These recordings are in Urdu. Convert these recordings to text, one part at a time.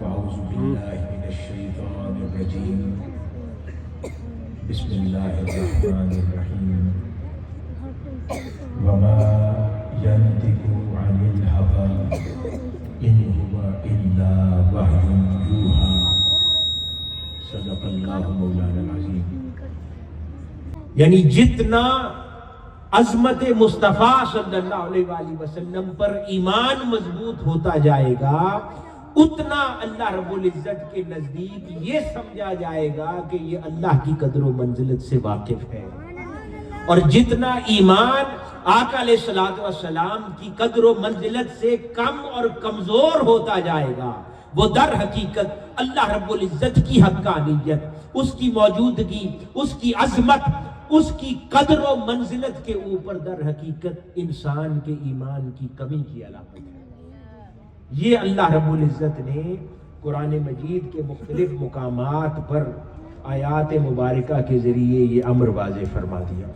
فاعوذ باللہ من الشیطان الرجیم بسم اللہ الرحمن الرحیم وما ينطق عن الهوى ان هو الا وحی یوحی صدق اللہ مولانا العظیم۔ یعنی جتنا عظمت مصطفیٰ صلی اللہ علیہ وآلہ وسلم پر ایمان مضبوط ہوتا جائے گا، اتنا اللہ رب العزت کے نزدیک یہ سمجھا جائے گا کہ یہ اللہ کی قدر و منزلت سے واقف ہے، اور جتنا ایمان آقا علیہ الصلوۃ والسلام کی قدر و منزلت سے کم اور کمزور ہوتا جائے گا، وہ در حقیقت اللہ رب العزت کی حقانیت، اس کی موجودگی، اس کی عظمت، اس کی قدر و منزلت کے اوپر در حقیقت انسان کے ایمان کی کمی کی علامت ہے۔ یہ اللہ رب العزت نے قرآن مجید کے مختلف مقامات پر آیات مبارکہ کے ذریعے یہ امر واضح فرما دیا۔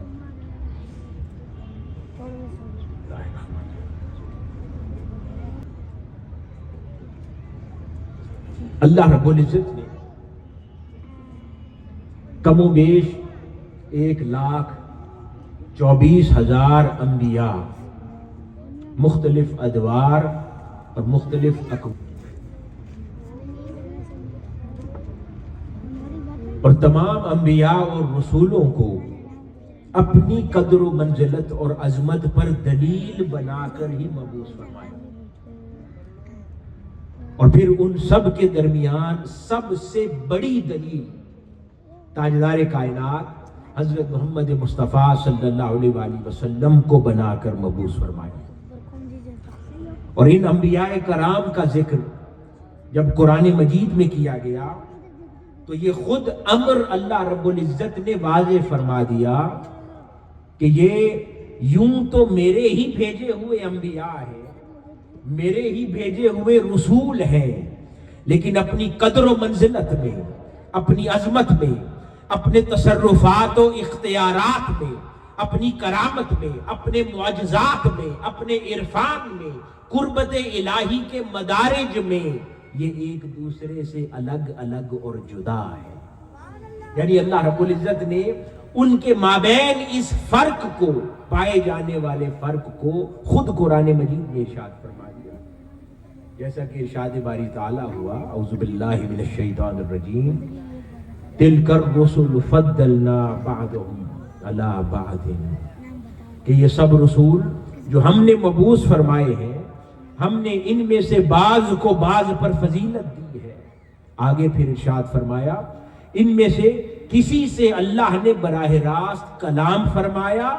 اللہ رب العزت نے کم و بیش 1,24,000 انبیاء مختلف ادوار اور مختلف اور تمام انبیاء اور رسولوں کو اپنی قدر و منزلت اور عظمت پر دلیل بنا کر ہی مبعوث فرمایا، اور پھر ان سب کے درمیان سب سے بڑی دلیل تاجدار کائنات حضرت محمد مصطفیٰ صلی اللہ علیہ وآلہ وسلم کو بنا کر مبعوث فرمایا۔ اور ان انبیاء کرام کا ذکر جب قرآن مجید میں کیا گیا تو یہ خود امر اللہ رب العزت نے واضح فرما دیا کہ یہ یوں تو میرے ہی بھیجے ہوئے انبیاء ہیں، میرے ہی بھیجے ہوئے رسول ہیں، لیکن اپنی قدر و منزلت میں، اپنی عظمت میں، اپنے تصرفات و اختیارات میں، اپنی کرامت میں، اپنے معجزات میں، اپنے عرفان میں، قربت الہی کے مدارج میں یہ ایک دوسرے سے الگ الگ اور جدا ہے۔ یعنی اللہ رب العزت نے ان کے مابین اس فرق کو، پائے جانے والے فرق کو خود قرآن مجید میں ارشاد فرما دیا، جیسا کہ ارشاد باری تعالیٰ ہوا، اعوذ باللہ من الشیطان الرجیم، تلک الرسل فضلنا بعضهم علی بعض، کہ یہ سب رسول جو ہم نے مبعوث فرمائے ہیں، ہم نے ان میں سے بعض کو بعض پر فضیلت دی ہے۔ آگے پھر ارشاد فرمایا ان میں سے کسی سے اللہ نے براہ راست کلام فرمایا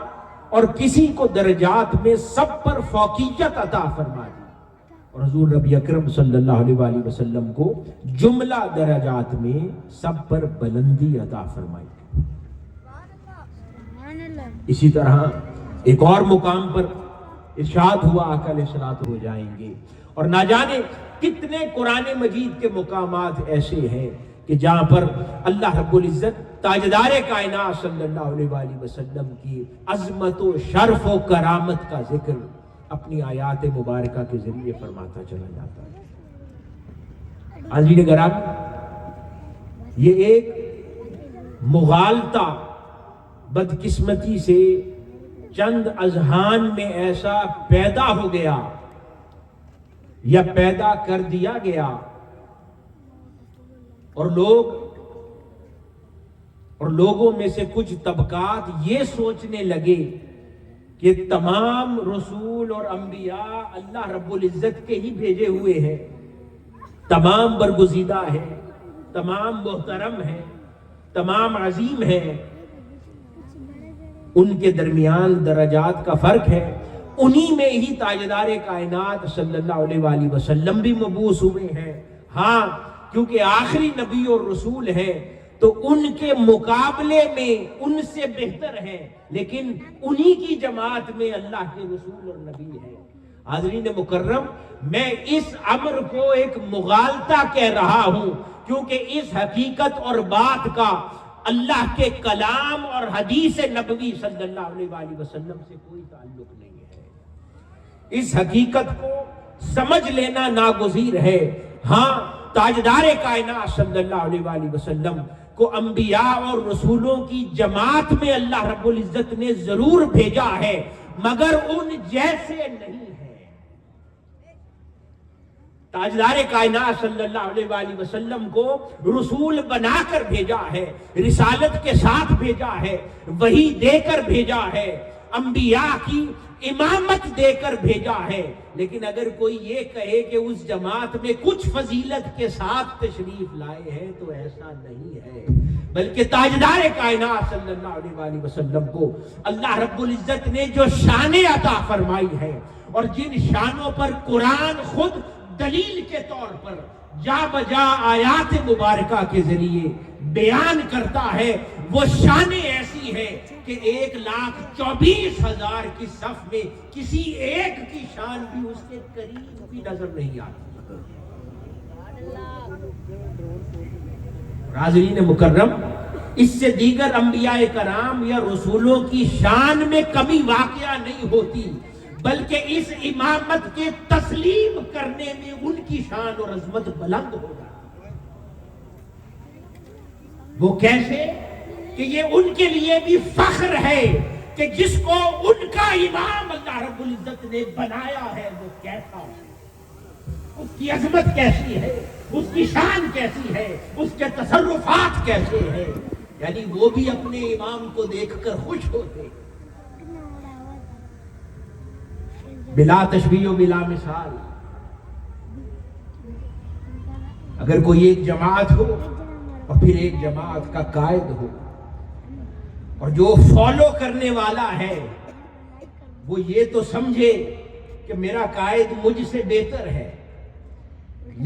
اور کسی کو درجات میں سب پر فوقیت عطا فرما دی، اور حضور نبی اکرم صلی اللہ علیہ وآلہ وسلم کو جملہ درجات میں سب پر بلندی عطا فرمائی۔ اسی طرح ایک اور مقام پر ارشاد ہوا آقا علیہ الصلوۃ ہو جائیں گے، اور نہ جانے کتنے قرآن مجید کے مقامات ایسے ہیں کہ جہاں پر اللہ رب العزت تاجدار کائنات صلی اللہ علیہ وآلہ وسلم کی عظمت و شرف و کرامت کا ذکر اپنی آیات مبارکہ کے ذریعے فرماتا چلا جاتا ہے۔ حاضرین گرامی، یہ ایک مغالطہ بدقسمتی سے چند اذہان میں ایسا پیدا ہو گیا یا پیدا کر دیا گیا، اور لوگوں میں سے کچھ طبقات یہ سوچنے لگے کہ تمام رسول اور انبیاء اللہ رب العزت کے ہی بھیجے ہوئے ہیں، تمام برگزیدہ ہیں، تمام محترم ہیں، تمام عظیم ہیں، ان کے درمیان درجات کا فرق ہے، انہی میں ہی تاجدار کائنات صلی اللہ علیہ وآلہ وسلم بھی مبعوث ہوئے ہیں۔ ہاں، کیونکہ آخری نبی اور رسول ہیں تو ان کے مقابلے میں ان سے بہتر ہیں، لیکن انہی کی جماعت میں اللہ کے رسول اور نبی ہیں۔ حاضرین مکرم، میں اس امر کو ایک مغالطہ کہہ رہا ہوں، کیونکہ اس حقیقت اور بات کا اللہ کے کلام اور حدیث نبوی صلی اللہ علیہ وآلہ وسلم سے کوئی تعلق نہیں ہے۔ اس حقیقت کو سمجھ لینا ناگزیر ہے۔ ہاں، تاجدار کائنات صلی اللہ علیہ وآلہ وسلم کو انبیاء اور رسولوں کی جماعت میں اللہ رب العزت نے ضرور بھیجا ہے، مگر ان جیسے نہیں ہے۔ تاجدار کائنات صلی اللہ علیہ وآلہ وسلم کو رسول بنا کر بھیجا ہے، رسالت کے ساتھ بھیجا ہے، وحی دے کر بھیجا ہے، انبیاء کی امامت دے کر بھیجا ہے۔ لیکن اگر کوئی یہ کہے کہ اس جماعت میں کچھ فضیلت کے ساتھ تشریف لائے ہیں تو ایسا نہیں ہے، بلکہ تاجدار کائنات صلی اللہ علیہ وآلہ وسلم کو اللہ رب العزت نے جو شان عطا فرمائی ہے اور جن شانوں پر قرآن خود دلیل کے طور پر جا بجا آیات مبارکہ کے ذریعے بیان کرتا ہے، وہ شانیں ایسی ہے کہ 1,24,000 کی صف میں کسی ایک کی شان بھی اس کے قریب بھی نظر نہیں آتی۔ حاضرین مکرم، اس سے دیگر انبیاء کرام یا رسولوں کی شان میں کمی واقعہ نہیں ہوتی، بلکہ اس امامت کے تسلیم کرنے میں ان کی شان اور عظمت بلند ہو جاتی۔ وہ کیسے کہ یہ ان کے لیے بھی فخر ہے کہ جس کو ان کا امام اللہ رب العزت نے بنایا ہے وہ کیسا ہے، اس کی عظمت کیسی ہے، اس کی شان کیسی ہے، اس کے تصرفات کیسے ہیں، یعنی وہ بھی اپنے امام کو دیکھ کر خوش ہوتے، بلا تشبیہ و بلا مثال۔ اگر کوئی ایک جماعت ہو اور پھر ایک جماعت کا قائد ہو اور جو فالو کرنے والا ہے وہ یہ تو سمجھے کہ میرا قائد مجھ سے بہتر ہے،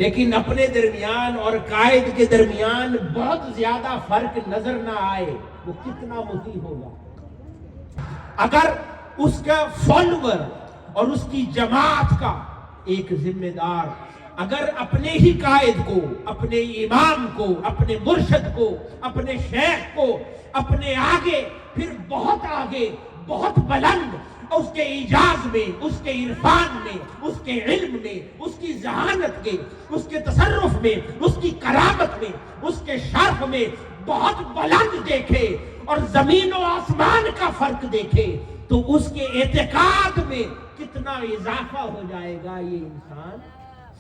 لیکن اپنے درمیان اور قائد کے درمیان بہت زیادہ فرق نظر نہ آئے، وہ کتنا مطیع ہوگا۔ اگر اس کا فالوور اور اس کی جماعت کا ایک ذمہ دار اگر اپنے ہی قائد کو، اپنے امام کو، اپنے مرشد کو، اپنے شیخ کو اپنے آگے، پھر بہت آگے، بہت بلند، اس کے اعجاز میں، اس کے عرفان میں، اس کے علم میں، اس کی ذہانت کے، اس کے تصرف میں، اس کی کرامت میں، اس کے شرف میں بہت بلند دیکھے اور زمین و آسمان کا فرق دیکھے تو اس کے اعتقاد میں کتنا اضافہ ہو جائے گا یہ انسان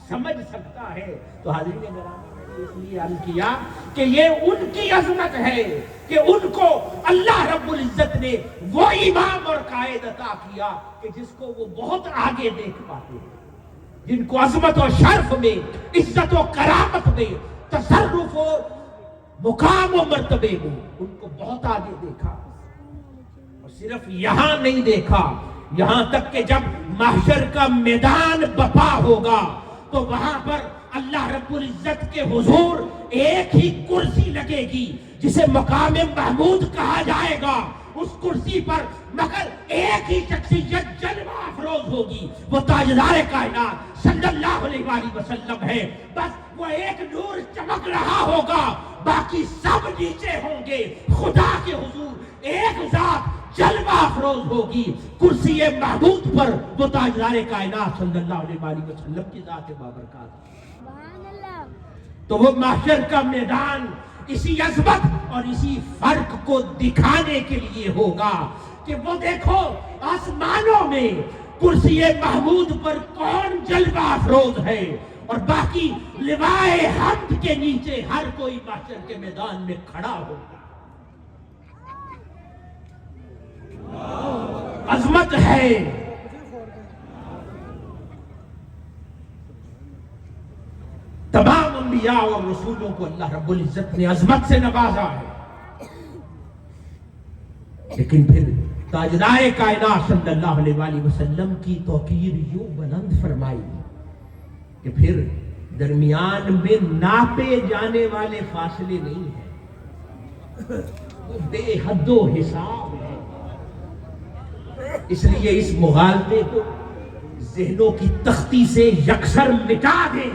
سمجھ سکتا ہے۔ تو حاضرین گرامی، میں نے اس لیے عرض کیا کہ یہ ان کی عظمت ہے کہ ان کو اللہ رب العزت نے وہ امام اور قائد عطا کیا کہ جس کو وہ بہت آگے دیکھ پاتے ہیں، جن کو عظمت و شرف میں، عزت و کرامت میں، تصرف و مقام و مرتبے میں ان کو بہت آگے دیکھا، اور صرف یہاں نہیں دیکھا، یہاں تک کہ جب محشر کا میدان بپا ہوگا تو وہاں پر اللہ رب العزت کے حضور ایک ہی کرسی لگے گی جسے مقام محمود کہا جائے گا، اس کرسی پر مگر ایک ہی شخصیت جلوہ افروز ہوگی، وہ تاجدار کائنات صلی اللہ علیہ وآلہ وسلم ہے۔ بس وہ ایک نور چمک رہا ہوگا، باقی سب نیچے ہوں گے، خدا کے حضور ایک ذات جلوہ افروز ہوگی کرسی محمود پر، وہ تاجدار کائنات صلی اللہ علیہ وآلہ وسلم کی ذات بابرکات۔ تو وہ محشر کا میدان اسی عظمت اور اسی فرق کو دکھانے کے لیے ہوگا کہ وہ دیکھو آسمانوں میں کرسی محمود پر کون جلوہ افروز ہے، اور باقی لوائے حمد کے نیچے ہر کوئی محشر کے میدان میں کھڑا ہوگا۔ عظمت ہے، تمام انبیاء اور رسولوں کو اللہ رب العزت نے عظمت سے نوازا ہے، لیکن پھر تاجدار کائنات صلی اللہ علیہ وآلہ وسلم کی توقیر یوں بلند فرمائی کہ پھر درمیان میں ناپے جانے والے فاصلے نہیں ہیں، وہ بے حد و حساب ہے۔ اس لیے اس مغالطے کو ذہنوں کی تختی سے یکسر مٹا دیں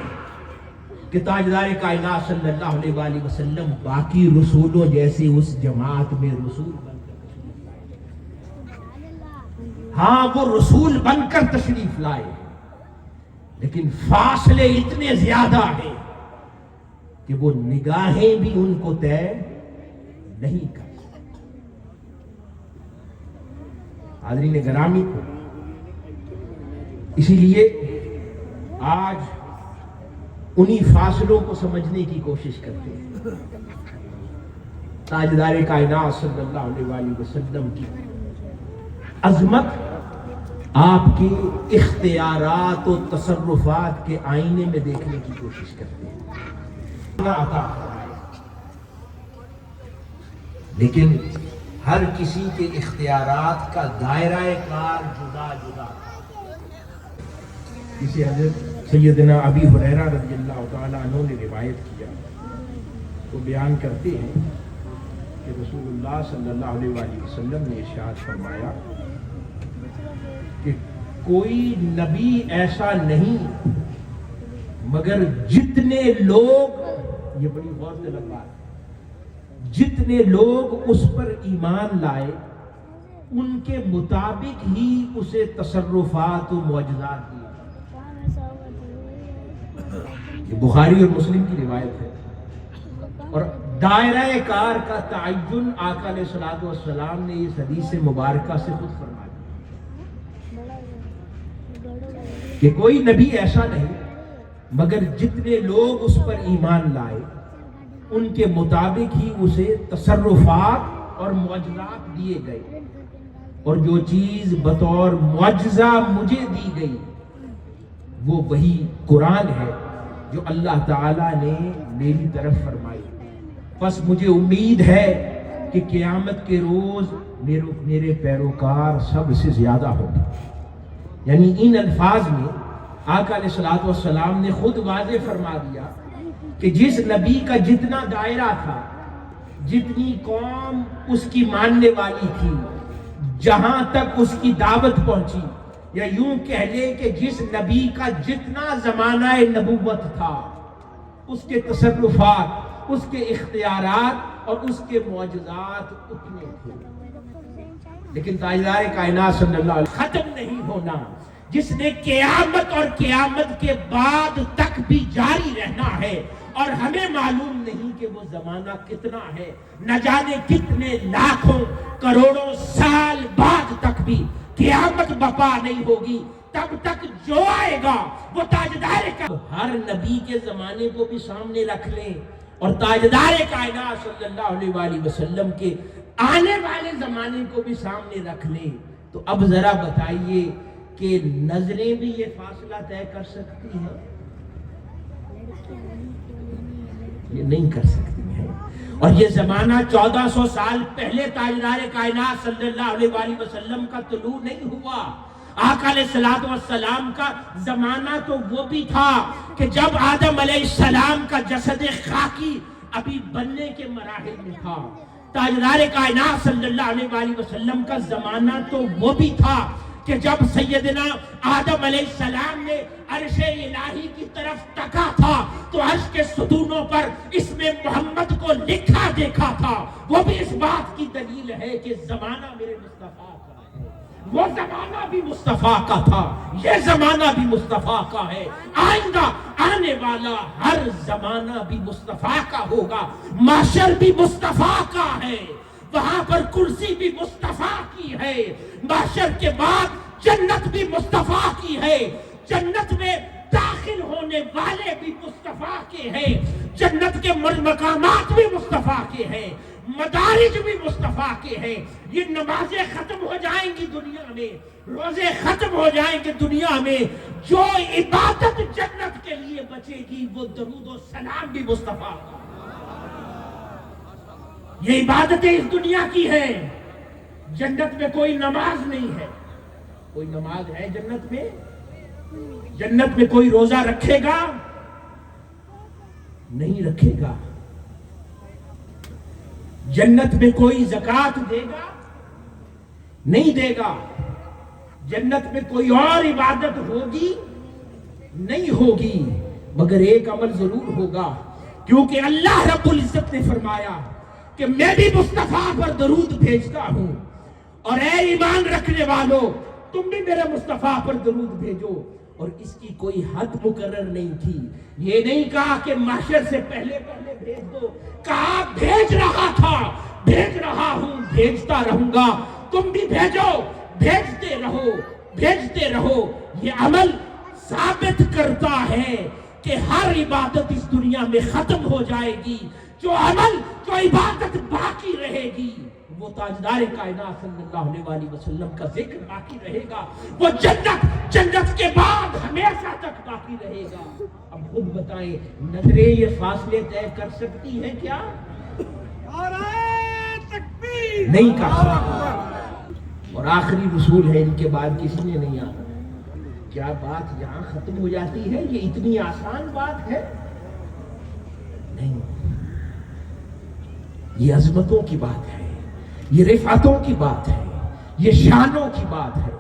کہ تاجدار کائنات صلی اللہ علیہ وآلہ وسلم باقی رسولوں جیسے اس جماعت میں رسول بن کر تشریف لائے۔ ہاں وہ رسول بن کر تشریف لائے، لیکن فاصلے اتنے زیادہ ہیں کہ وہ نگاہیں بھی ان کو طے نہیں کر سکتی۔ حاضرین گرامی کو اسی لیے آج انہی فاصلوں کو سمجھنے کی کوشش کرتے ہیں۔ تاجدار کائنات صلی اللہ علیہ وآلہ وسلم کی عظمت آپ کے اختیارات و تصرفات کے آئینے میں دیکھنے کی کوشش کرتے ہیں۔ لیکن ہر کسی کے اختیارات کا دائرہ کار جدا جدا تھا۔ اسے حضرت سیدنا ابی ہریرہ رضی اللہ تعالیٰ عنہ نے روایت کیا، وہ بیان کرتے ہیں کہ رسول اللہ صلی اللہ علیہ وآلہ وسلم نے ارشاد فرمایا کہ کوئی نبی ایسا نہیں مگر جتنے لوگ، یہ بڑی غور طلب بات ہے، جتنے لوگ اس پر ایمان لائے ان کے مطابق ہی اسے تصرفات و معجزات دیے۔ یہ بخاری اور مسلم کی روایت ہے، اور دائرہ کار کا تعین آقا علیہ الصلوۃ والسلام نے اس حدیث مبارکہ سے خود فرما دیا کہ کوئی نبی ایسا نہیں مگر جتنے لوگ اس پر ایمان لائے ان کے مطابق ہی اسے تصرفات اور معجزات دیے گئے، اور جو چیز بطور معجزہ مجھے دی گئی وہ وہی قرآن ہے جو اللہ تعالیٰ نے میری طرف فرمائی۔ بس مجھے امید ہے کہ قیامت کے روز میرے پیروکار سب سے زیادہ ہوں گے۔ یعنی ان الفاظ میں آقا علیہ الصلوۃ والسلام نے خود واضح فرما دیا کہ جس نبی کا جتنا دائرہ تھا، جتنی قوم اس کی ماننے والی تھی، جہاں تک اس کی دعوت پہنچی، یا یوں کہہ لے کہ جس نبی کا جتنا زمانہ نبوت تھا، اس کے تصرفات، اس کے اختیارات اور اس کے معجزات اتنے تھے۔ لیکن تاجدار کائنات صلی اللہ علیہ وسلم ختم نہیں ہونا، جس نے قیامت اور قیامت کے بعد تک بھی جاری رہنا ہے، اور ہمیں معلوم نہیں کہ وہ زمانہ کتنا ہے، نہ جانے کتنے لاکھوں کروڑوں سال بعد تک بھی قیامت بپا نہیں ہوگی، تب تک جو آئے گا وہ تاجدار کا ہر نبی کے زمانے کو بھی سامنے رکھ لیں اور تاجدار کائنات صلی اللہ علیہ وآلہ وسلم کے آنے والے زمانے کو بھی سامنے رکھ لیں، تو اب ذرا بتائیے کہ نظریں بھی یہ فاصلہ طے کر سکتی ہیں؟ یہ نہیں کر سکتی ہیں۔ اور یہ زمانہ 1400 سال پہلے تاجدار کائنات صلی اللہ علیہ وآلہ وسلم کا طلوع نہیں ہوا۔ آقا علیہ الصلوۃ والسلام کا زمانہ تو وہ بھی تھا کہ جب آدم علیہ السلام کا جسد خاکی ابھی بننے کے مراحل میں تھا۔ تاجدار کائنات صلی اللہ علیہ وآلہ وسلم کا زمانہ تو وہ بھی تھا کہ جب سیدنا آدم علیہ السلام نے عرش الہی کی طرف تکا تھا تو عرش کے ستونوں پر اسم محمد کو لکھا دیکھا تھا۔ وہ بھی اس بات کی دلیل ہے کہ زمانہ میرے مصطفیٰ کا ہے، وہ زمانہ بھی مصطفیٰ کا تھا، یہ زمانہ بھی مصطفیٰ کا ہے، آئندہ آنے والا ہر زمانہ بھی مصطفیٰ کا ہوگا۔ محشر بھی مصطفیٰ کا ہے، وہاں پر کرسی بھی مصطفیٰ کی ہے، محشر کے بعد جنت بھی مصطفیٰ کی ہے، جنت میں داخل ہونے والے بھی مصطفیٰ کے ہیں، جنت کے مقامات بھی مصطفیٰ کے ہیں، مدارج بھی مصطفیٰ کے ہیں۔ یہ نمازیں ختم ہو جائیں گی دنیا میں، روزے ختم ہو جائیں گے دنیا میں، جو عبادت جنت کے لیے بچے گی وہ درود و سلام بھی مصطفیٰ کا۔ یہ عبادتیں اس دنیا کی ہیں، جنت میں کوئی نماز نہیں ہے۔ کوئی نماز ہے جنت میں؟ جنت میں کوئی روزہ رکھے گا؟ نہیں رکھے گا۔ جنت میں کوئی زکوٰۃ دے گا؟ نہیں دے گا۔ جنت میں کوئی اور عبادت ہوگی؟ نہیں ہوگی، مگر ایک عمل ضرور ہوگا، کیونکہ اللہ رب العزت نے فرمایا کہ میں بھی مصطفیٰ پر درود بھیجتا ہوں، اور اے ایمان رکھنے والوں تم بھی میرے مصطفیٰ پر درود بھیجو۔ اور اس کی کوئی حد مقرر نہیں تھی. یہ نہیں کہا کہ محشر سے پہلے بھیج دو، کہا بھیج رہا تھا، بھیج رہا ہوں، بھیجتا رہوں گا. تم بھی بھیجو، بھیجتے رہو. یہ عمل ثابت کرتا ہے کہ ہر عبادت اس دنیا میں ختم ہو جائے گی. جو عبادت باقی رہے گی وہ تاجدار کائنات صلی اللہ علیہ وآلہ وسلم کا ذکر باقی رہے گا. وہ جنت کے بعد ہمیشہ تک باقی رہے گا. اب خود بتائیں، نظریں یہ فاصلے طے کر سکتی ہیں کیا؟ نہیں کر سکتی. اور آخری رسول ہے، ان کے بعد کسی نے نہیں آنا. کیا بات یہاں ختم ہو جاتی ہے؟ یہ اتنی آسان بات ہے؟ نہیں، یہ عظمتوں کی بات ہے، یہ رفعتوں کی بات ہے، یہ شانوں کی بات ہے.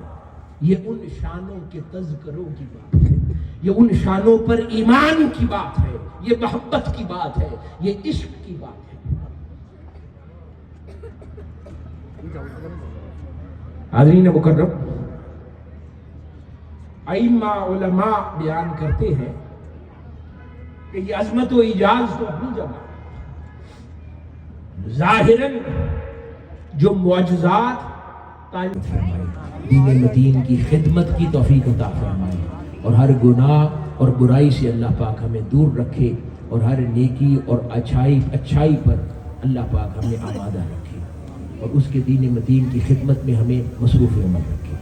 یہ ان شانوں کے تذکروں کی بات ہے، یہ ان شانوں پر ایمان کی بات ہے، یہ محبت کی بات ہے، یہ عشق کی بات ہے. حاضرین مکرم، ائمہ علماء بیان کرتے ہیں کہ یہ عظمت و اعجاز تو اپنی جگہ، ظاہراً جو معجزات تعلیم فرمائے، دین متین کی خدمت کی توفیق عطا فرمائے، اور ہر گناہ اور برائی سے اللہ پاک ہمیں دور رکھے، اور ہر نیکی اور اچھائی پر اللہ پاک ہمیں آمادہ رکھے، اور اس کے دین متین کی خدمت میں ہمیں مصروف عمل رکھے.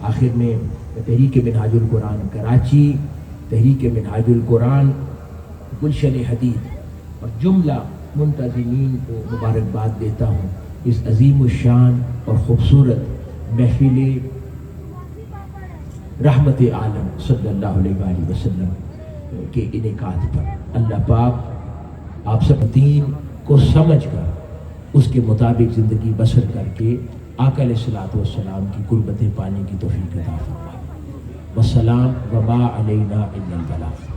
آخر میں تحریک منہاج القرآن کراچی، تحریک منہاج القرآن گلشن حدید اور جملہ منتظمین کو مبارکباد دیتا ہوں اس عظیم الشان اور خوبصورت محفل رحمت عالم صلی اللہ علیہ وآلہ وسلم کے انعقاد پر. اللہ پاک آپ سب دین کو سمجھ کر اس کے مطابق زندگی بسر کر کے آقا علیہ الصلوۃ والسلام کی قربتیں پانے کی توفیق عطا فرمائے. والسلام وما علینا الا البلاغ.